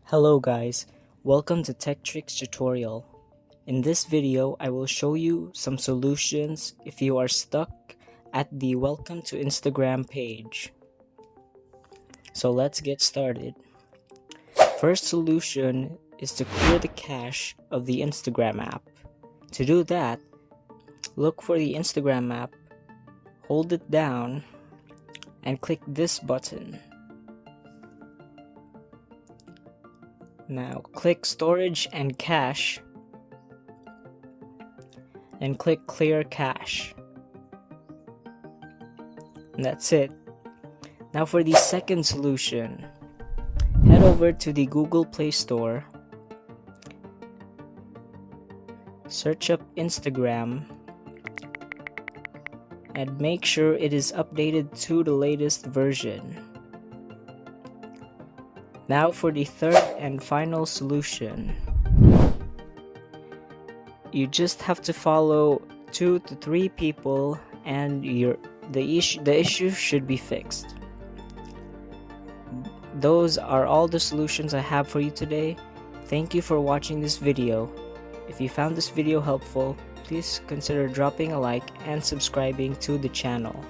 Hello guys, welcome to Tech Tricks tutorial. In this video, I will show you some solutions if you are stuck at the Welcome to Instagram page. So let's get started. First solution is to clear the cache of the Instagram app. To do that, look for the Instagram app, hold it down, and click this button. Now click Storage and Cache and click Clear Cache. And that's it. Now for the second solution, head over to the Google Play Store, search up Instagram, and make sure it is updated to the latest version. Now for the third and final solution. You just have to follow 2 to 3 people and the issue should be fixed. Those are all the solutions I have for you today. Thank you for watching this video. If you found this video helpful, please consider dropping a like and subscribing to the channel.